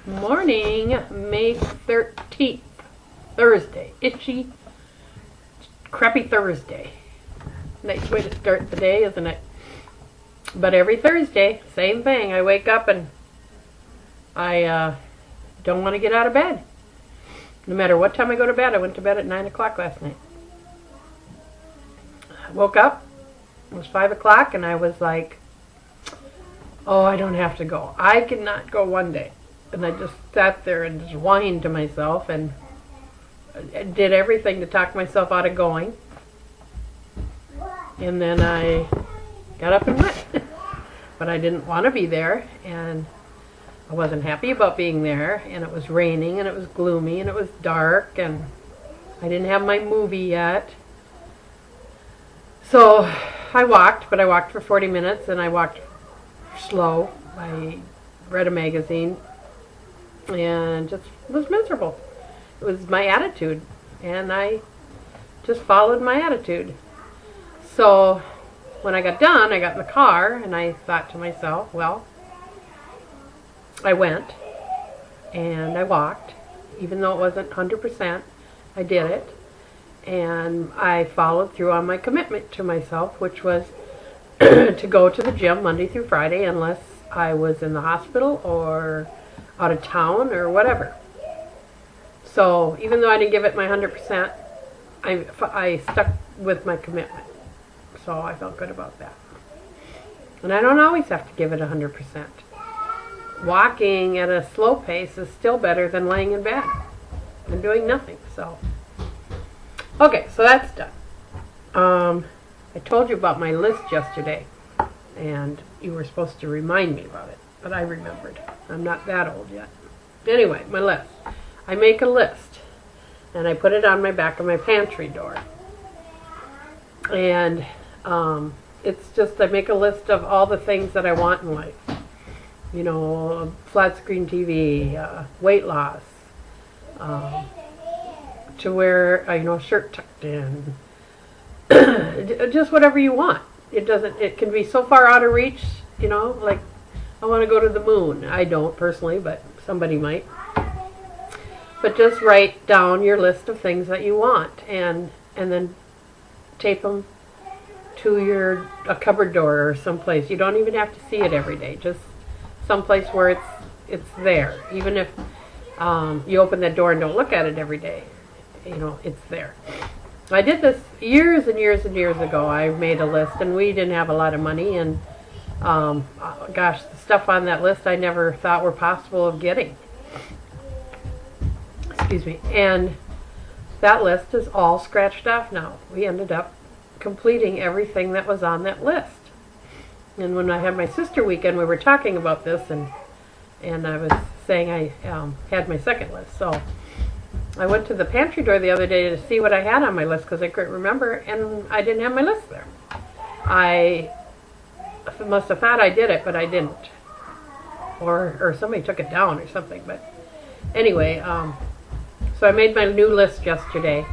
Morning, May 13th, Thursday. Itchy, crappy Thursday. Nice way to start the day, isn't it? But every Thursday, same thing. I wake up and I don't want to get out of bed. No matter what time I go to bed. I went to bed at 9 o'clock last night. I woke up, it was 5 o'clock, and I was like, oh, I don't have to go. I cannot go one day. And I just sat there and just whined to myself and did everything to talk myself out of going. And then I got up and went. But I didn't want to be there, and I wasn't happy about being there, and it was raining, and it was gloomy, and it was dark, and I didn't have my movie yet. So I walked, but I walked for 40 minutes, and I walked slow. I read a magazine, and just was miserable. It was my attitude, and I just followed my attitude. So when I got done, I got in the car, and I thought to myself, well, I went, and I walked. Even though it wasn't 100%, I did it. And I followed through on my commitment to myself, which was to go to the gym Monday through Friday unless I was in the hospital or out of town or whatever. So even though I didn't give it my 100%, I stuck with my commitment. So I felt good about that. And I don't always have to give it 100%. Walking at a slow pace is still better than laying in bed and doing nothing. So, okay, so that's done. I told you about my list yesterday, and you were supposed to remind me about it, but I remembered. I'm not that old yet. Anyway, my list. I make a list, and I put it on my back of my pantry door. And it's just, I make a list of all the things that I want in life. You know, flat screen TV, weight loss, to wear, a shirt tucked in, just whatever you want. It can be so far out of reach, like I want to go to the moon. I don't personally, but somebody might. But just write down your list of things that you want, and then tape them to a cupboard door or someplace. You don't even have to see it every day. Just someplace where it's there. Even if you open that door and don't look at it every day, it's there. I did this years and years and years ago. I made a list, and we didn't have a lot of money, and gosh, the stuff on that list I never thought were possible of getting. Excuse me. And that list is all scratched off now. We ended up completing everything that was on that list. And when I had my sister weekend, we were talking about this, and I was saying I had my second list. So I went to the pantry door the other day to see what I had on my list because I couldn't remember, and I didn't have my list there. I must have thought I did it, but I didn't. Or somebody took it down or something. But anyway, so I made my new list yesterday,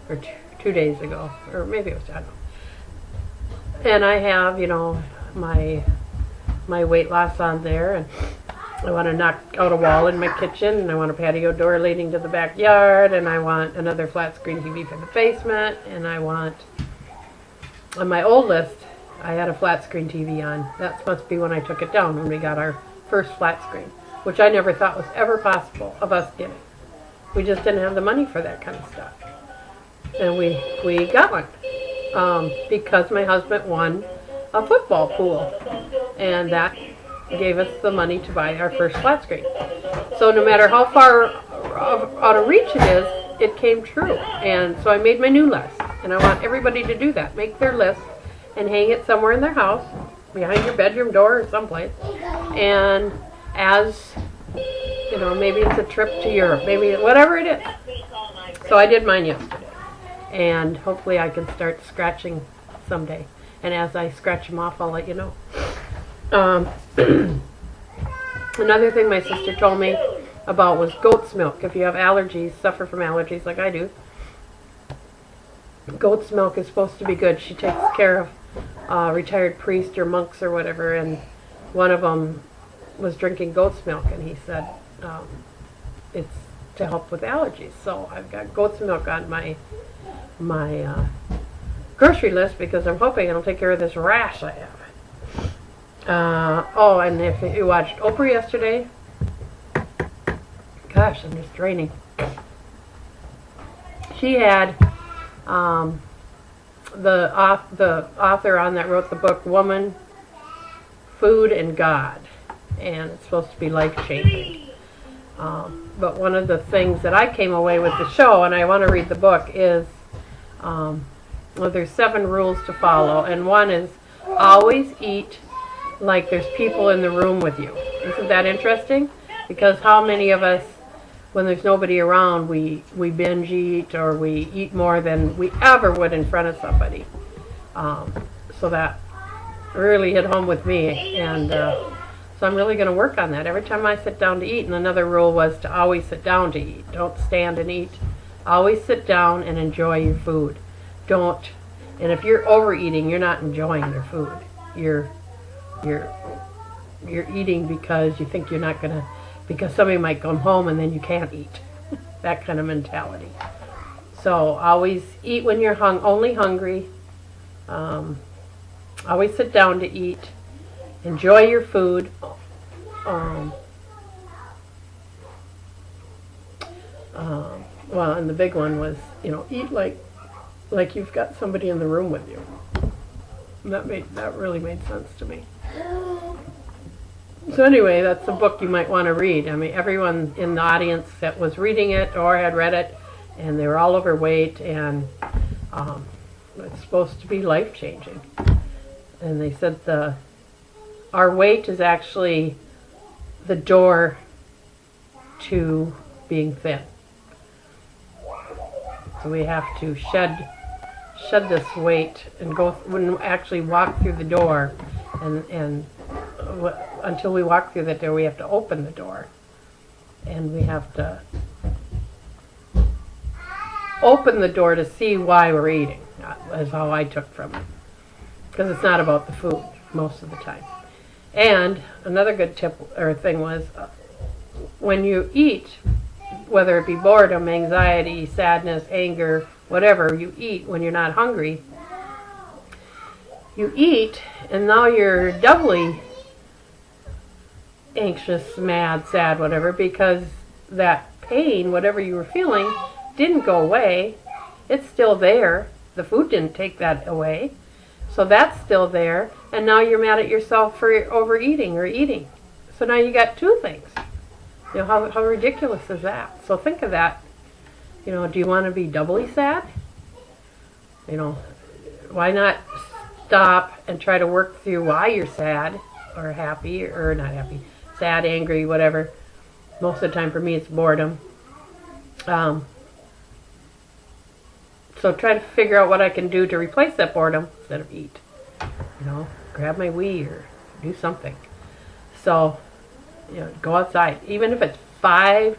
or 2 days ago, or maybe it was, I don't know. And I have, my weight loss on there, and I want to knock out a wall in my kitchen, and I want a patio door leading to the backyard, and I want another flat screen TV for the basement, and I want, on my old list, I had a flat screen TV on. That must be when I took it down, when we got our first flat screen, which I never thought was ever possible of us getting. We just didn't have the money for that kind of stuff. And we got one because my husband won a football pool, and that gave us the money to buy our first flat screen. So no matter how far out of reach it is, it came true. And so I made my new list, and I want everybody to do that. Make their list and hang it somewhere in their house, behind your bedroom door or someplace. And as, maybe it's a trip to Europe, maybe whatever it is. So I did mine yesterday. And hopefully I can start scratching someday. And as I scratch them off, I'll let you know. Another thing my sister told me about was goat's milk. If you have allergies, suffer from allergies like I do, goat's milk is supposed to be good. She takes care of retired priests or monks or whatever, and one of them was drinking goat's milk, and he said it's to help with allergies. So I've got goat's milk on my grocery list because I'm hoping it'll take care of this rash I have. Oh, and if you watched Oprah yesterday, gosh, I'm just draining. She had the author on that wrote the book Woman, Food, and God, and it's supposed to be life-changing. But one of the things that I came away with the show, and I want to read the book, is well, there's 7 rules to follow, and one is always eat like there's people in the room with you. Isn't that interesting? Because how many of us, when there's nobody around, we binge eat or we eat more than we ever would in front of somebody. So that really hit home with me, and so I'm really going to work on that every time I sit down to eat. And another rule was to always sit down to eat. Don't stand and eat. Always sit down and enjoy your food. Don't, and if you're overeating, you're not enjoying your food. You're eating because you think you're not going to, because somebody might come home and then you can't eat. That kind of mentality. So always eat when you're only hungry. Always sit down to eat. Enjoy your food. Well, and the big one was, eat like you've got somebody in the room with you. And that really made sense to me. So anyway, that's a book you might want to read. I mean, everyone in the audience that was reading it or had read it, and they were all overweight, and it's supposed to be life-changing. And they said our weight is actually the door to being thin. So we have to shed this weight and actually walk through the door, and until we walk through that door, we have to open the door, and we have to open the door to see why we're eating. Is how I took from it, because it's not about the food most of the time. And another good tip or thing was, when you eat, whether it be boredom, anxiety, sadness, anger, whatever you eat when you're not hungry, you eat, and now you're doubly anxious, mad, sad, whatever, because that pain, whatever you were feeling, didn't go away. It's still there. The food didn't take that away. So that's still there, and now you're mad at yourself for overeating or eating. So now you got 2 things. How ridiculous is that? So think of that. Do you want to be doubly sad? Why not stop and try to work through why you're sad or happy, or not happy, sad, angry, whatever. Most of the time for me it's boredom. So try to figure out what I can do to replace that boredom instead of eat. Grab my Wii or do something. So, go outside. Even if it's 5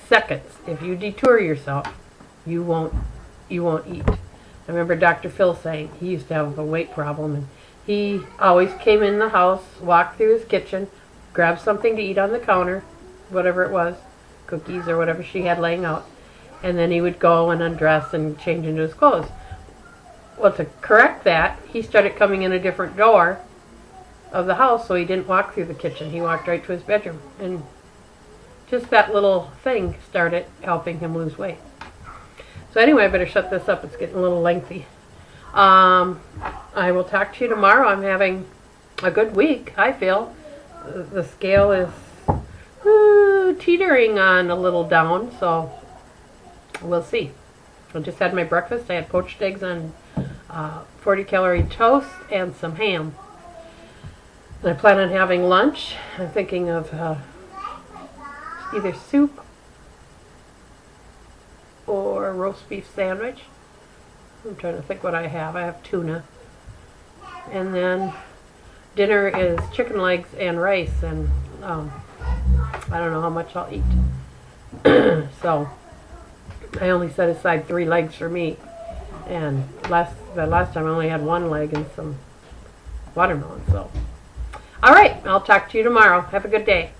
seconds, if you detour yourself, you won't eat. I remember Dr. Phil saying he used to have a weight problem, and he always came in the house, walked through his kitchen, grabbed something to eat on the counter, whatever it was, cookies or whatever she had laying out, and then he would go and undress and change into his clothes. Well, to correct that, he started coming in a different door of the house, so he didn't walk through the kitchen. He walked right to his bedroom, and just that little thing started helping him lose weight. So anyway, I better shut this up. It's getting a little lengthy. I will talk to you tomorrow. I'm having a good week, I feel. The scale is teetering on a little down, so we'll see. I just had my breakfast. I had poached eggs on 40-calorie toast and some ham. And I plan on having lunch. I'm thinking of either soup or a roast beef sandwich. I'm trying to think what I have. I have tuna. And then dinner is chicken legs and rice, and I don't know how much I'll eat. So I only set aside 3 legs for me, and the last time I only had 1 leg and some watermelon. So All right, I'll talk to you tomorrow. Have a good day.